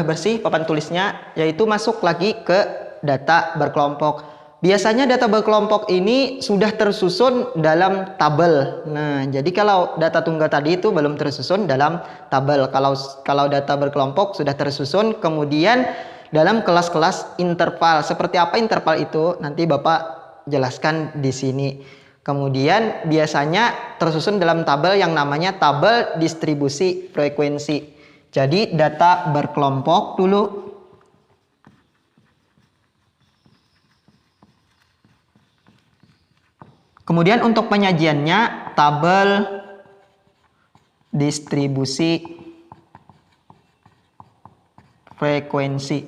sudah bersih papan tulisnya, yaitu masuk lagi ke data berkelompok. Biasanya data berkelompok ini sudah tersusun dalam tabel. Nah, jadi kalau data tunggal tadi itu belum tersusun dalam tabel. Kalau data berkelompok sudah tersusun, kemudian dalam kelas-kelas interval. Seperti apa interval itu? Nanti Bapak jelaskan di sini. Kemudian biasanya tersusun dalam tabel yang namanya tabel distribusi frekuensi. Jadi data berkelompok dulu. Kemudian untuk penyajiannya tabel distribusi frekuensi.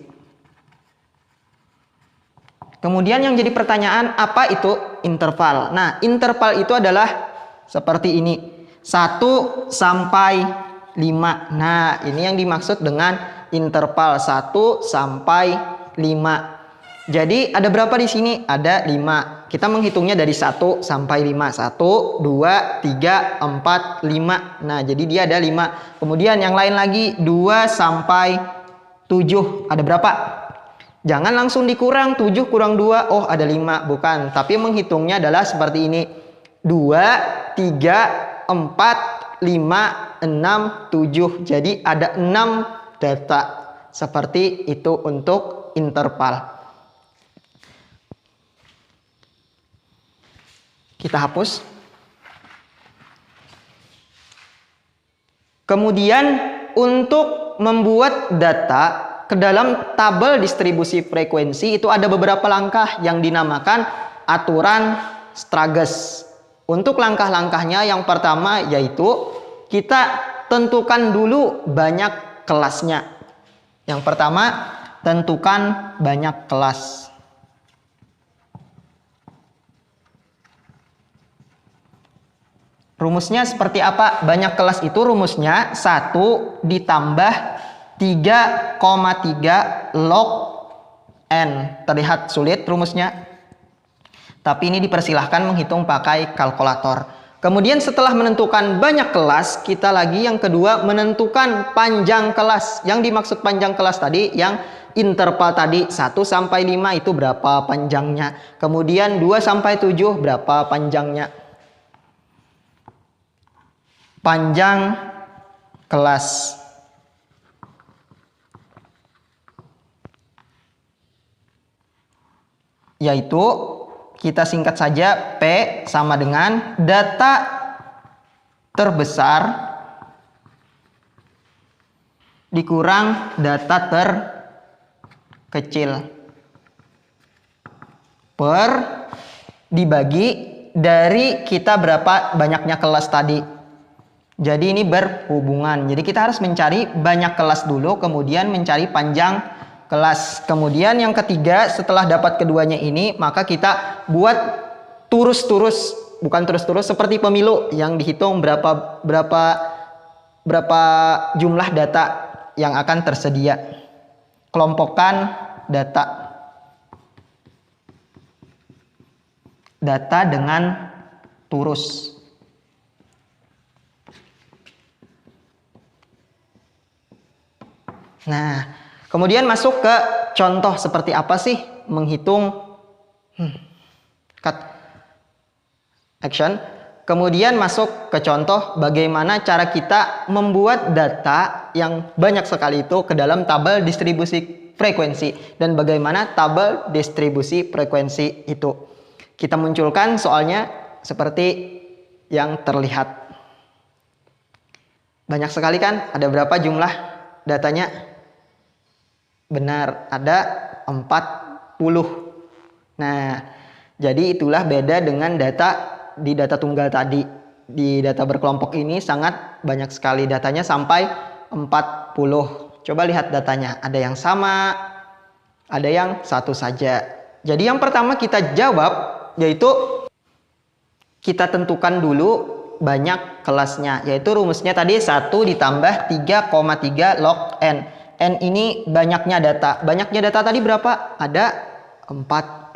Kemudian yang jadi pertanyaan, apa itu interval? Nah, interval itu adalah seperti ini. 1 sampai 5. Nah, ini yang dimaksud dengan interval 1 sampai 5. Jadi ada berapa di sini? Ada 5. Kita menghitungnya dari 1 sampai 5. 1, 2, 3, 4, 5. Nah, jadi dia ada 5. Kemudian yang lain lagi 2 sampai 7. Ada berapa? Jangan langsung dikurang 7 kurang 2. Oh, ada 5. Bukan. Tapi menghitungnya adalah seperti ini. 2, 3, 4, 5, 6, 7. Jadi ada 6 data. Seperti itu untuk interval. Kita hapus. Kemudian untuk membuat data ke dalam tabel distribusi frekuensi itu ada beberapa langkah yang dinamakan aturan Strages. Untuk langkah-langkahnya yang pertama yaitu kita tentukan dulu banyak kelasnya. Yang pertama, tentukan banyak kelas. Rumusnya seperti apa? Banyak kelas itu rumusnya 1 ditambah 3,3 log N. Terlihat sulit rumusnya? Tapi ini dipersilahkan menghitung pakai kalkulator. Kemudian setelah menentukan banyak kelas, kita lagi yang kedua menentukan panjang kelas. Yang dimaksud panjang kelas tadi, yang interval tadi 1 sampai 5 itu berapa panjangnya. Kemudian 2 sampai 7 berapa panjangnya. Panjang kelas. Yaitu kita singkat saja P sama dengan data terbesar dikurang data terkecil per dibagi dari kita berapa banyaknya kelas tadi. Jadi ini berhubungan. Jadi kita harus mencari banyak kelas dulu, kemudian mencari panjang kelas. Kemudian yang ketiga, setelah dapat keduanya ini, maka kita buat turus-turus, bukan turus-turus seperti pemilu yang dihitung berapa jumlah data yang akan tersedia. Kelompokkan data dengan turus. Nah, kemudian masuk ke contoh seperti apa sih menghitung cut action. Kemudian masuk ke contoh bagaimana cara kita membuat data yang banyak sekali itu ke dalam tabel distribusi frekuensi dan bagaimana tabel distribusi frekuensi itu. Kita munculkan soalnya seperti yang terlihat. Banyak sekali kan? Ada berapa jumlah datanya? Benar, ada 40. Nah, jadi itulah beda dengan data di data tunggal tadi. Di data berkelompok ini sangat banyak sekali datanya sampai 40. Coba lihat datanya, ada yang sama, ada yang satu saja. Jadi yang pertama kita jawab yaitu kita tentukan dulu banyak kelasnya, yaitu rumusnya tadi 1 ditambah 3,3 log N. N ini banyaknya data. Banyaknya data tadi berapa? Ada 40.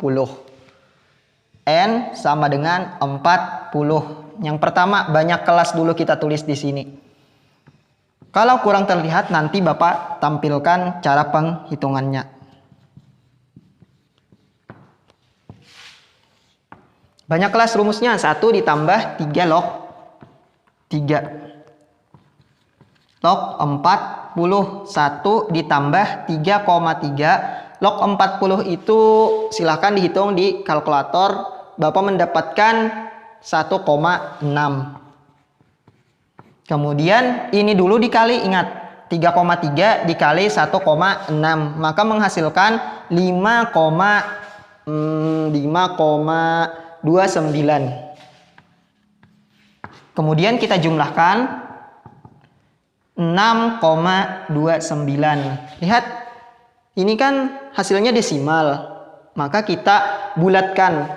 N sama dengan 40. Yang pertama banyak kelas dulu kita tulis di sini. Kalau kurang terlihat, nanti Bapak tampilkan cara penghitungannya. Banyak kelas rumusnya. 1 ditambah 3 log 3. Log 41 ditambah 3,3. Log 40 itu silahkan dihitung di kalkulator. Bapak mendapatkan 1,6. Kemudian ini dulu dikali, ingat 3,3 dikali 1,6 maka menghasilkan 5,29. Kemudian kita jumlahkan 6,29. Lihat, ini kan hasilnya desimal, maka kita bulatkan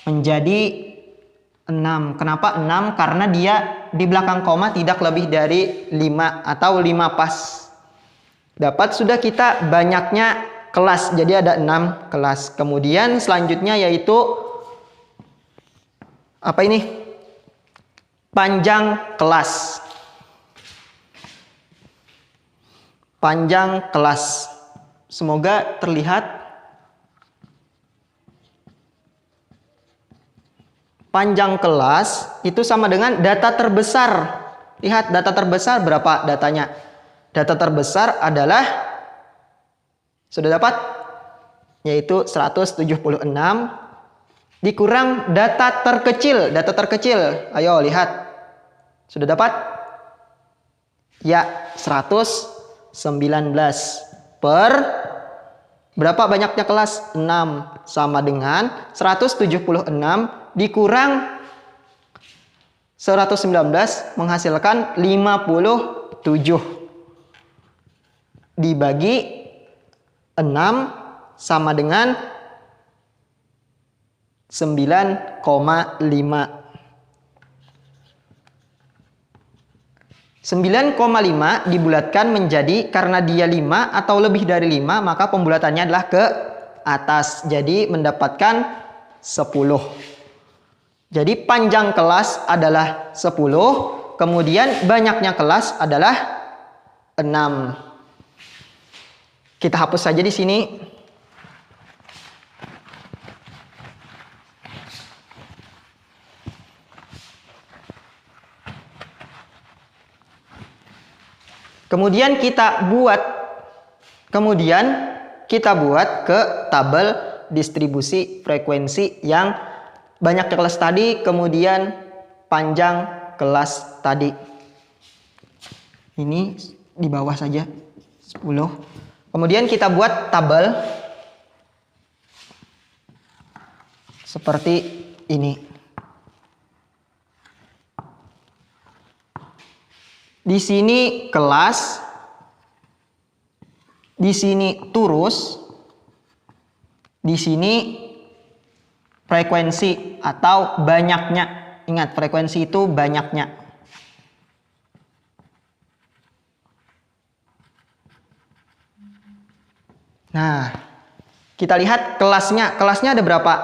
menjadi 6. Kenapa 6? Karena dia di belakang koma tidak lebih dari 5 atau 5 pas. Dapat sudah kita banyaknya kelas, jadi ada 6 kelas. Kemudian selanjutnya yaitu apa ini? Panjang kelas. Panjang kelas. Semoga terlihat. Panjang kelas itu sama dengan data terbesar. Lihat data terbesar berapa datanya. Data terbesar adalah, sudah dapat? Yaitu 176 dikurang data terkecil. Data terkecil, ayo lihat. Sudah dapat? Ya, 119 per berapa banyaknya kelas? 6 sama dengan 176 dikurang 119 menghasilkan 57 dibagi 6 sama dengan 9,5. 9,5 dibulatkan menjadi, karena dia 5 atau lebih dari 5 maka pembulatannya adalah ke atas, jadi mendapatkan 10. Jadi panjang kelas adalah 10, kemudian banyaknya kelas adalah 6. Kita hapus saja di sini. Kemudian kita buat ke tabel distribusi frekuensi yang banyak kelas tadi, kemudian panjang kelas tadi. Ini di bawah saja 10. Kemudian kita buat tabel seperti ini. Di sini kelas, di sini turus, di sini frekuensi atau banyaknya. Ingat, frekuensi itu banyaknya. Nah, kita lihat kelasnya. Kelasnya ada berapa?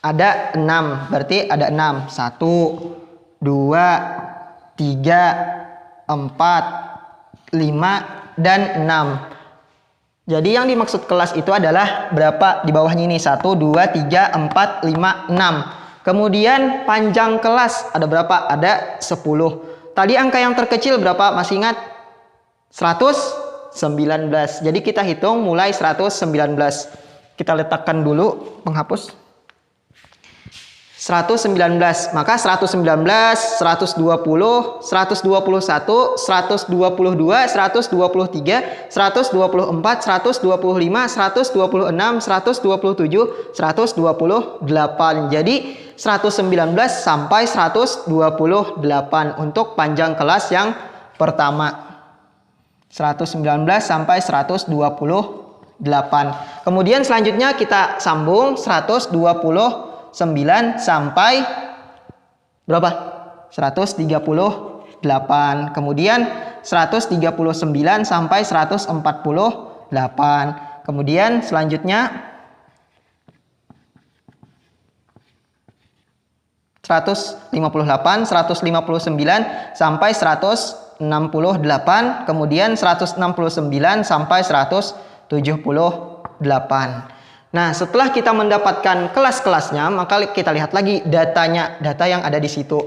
Ada 6. Berarti ada 6. 1, 2, 3, 4, 5, dan 6. Jadi yang dimaksud kelas itu adalah berapa di bawahnya ini? 1, 2, 3, 4, 5, 6. Kemudian panjang kelas ada berapa? Ada 10. Tadi angka yang terkecil berapa? Masih ingat? 119. Jadi kita hitung mulai 119. Kita letakkan dulu penghapus. 119, maka 119, 120, 121, 122, 123, 124, 125, 126, 127, 128. Jadi 119 sampai 128 untuk panjang kelas yang pertama. 119 sampai 128. Kemudian selanjutnya kita sambung 129 sampai berapa? 138. Kemudian 139 sampai 148. Kemudian selanjutnya 158, 159 sampai 168, kemudian 169 sampai 178. Nah, setelah kita mendapatkan kelas-kelasnya, maka kita lihat lagi datanya, data yang ada di situ.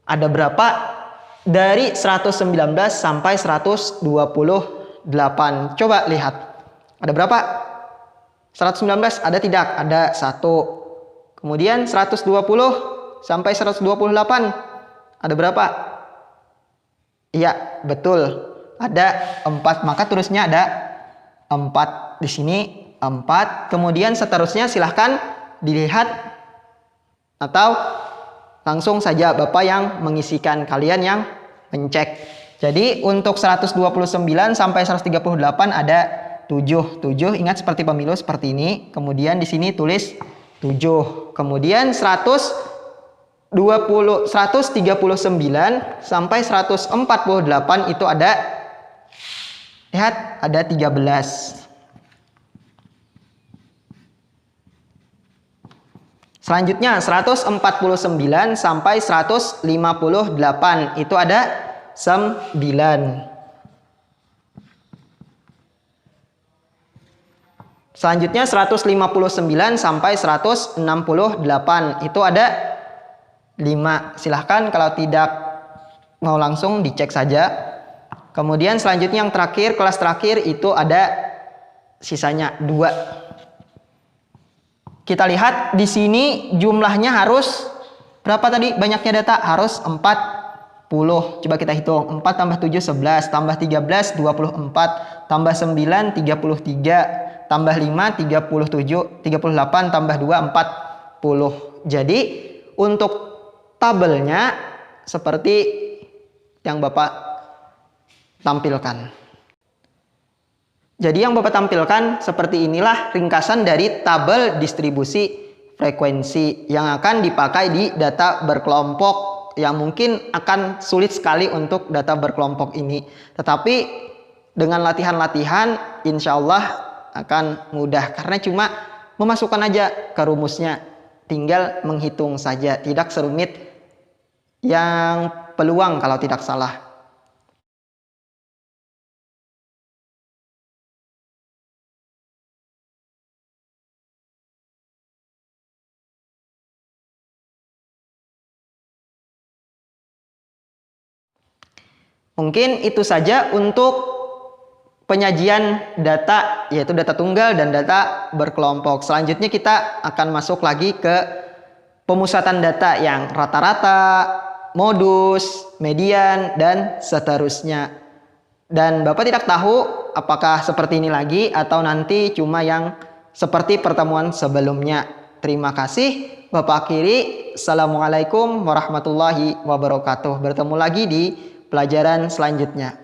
Ada berapa? Dari 119 sampai 128. Coba lihat. Ada berapa? 119 ada tidak? Ada 1. Kemudian 120 sampai 128. Ada berapa? Iya, betul. Ada 4. Maka terusnya ada 4 di sini. 4, kemudian seterusnya silahkan dilihat atau langsung saja Bapak yang mengisikan, kalian yang mencek. Jadi untuk 129 sampai 138 ada 7. Ingat seperti pemilu seperti ini. Kemudian di sini tulis 7. Kemudian 139 sampai 148 itu ada, lihat, ada 13. Selanjutnya 149 sampai 158 itu ada 9. Selanjutnya 159 sampai 168 itu ada 5. Silahkan kalau tidak mau langsung dicek saja. Kemudian selanjutnya yang terakhir, kelas terakhir itu ada sisanya 2. Kita lihat di sini jumlahnya harus berapa tadi? Banyaknya data harus 40. Coba kita hitung. 4 tambah 7 11, tambah 13 24, tambah 9 33, tambah 5 37, 38 tambah 2 40. Jadi untuk tabelnya seperti yang Bapak tampilkan. Jadi yang Bapak tampilkan seperti inilah ringkasan dari tabel distribusi frekuensi yang akan dipakai di data berkelompok, yang mungkin akan sulit sekali untuk data berkelompok ini. Tetapi dengan latihan-latihan insya Allah akan mudah, karena cuma memasukkan aja ke rumusnya, tinggal menghitung saja, tidak serumit yang peluang kalau tidak salah. Mungkin itu saja untuk penyajian data, yaitu data tunggal dan data berkelompok. Selanjutnya kita akan masuk lagi ke pemusatan data yang rata-rata, modus, median, dan seterusnya. Dan Bapak tidak tahu apakah seperti ini lagi atau nanti cuma yang seperti pertemuan sebelumnya. Terima kasih. Bapak akhiri. Assalamualaikum warahmatullahi wabarakatuh. Bertemu lagi di pelajaran selanjutnya.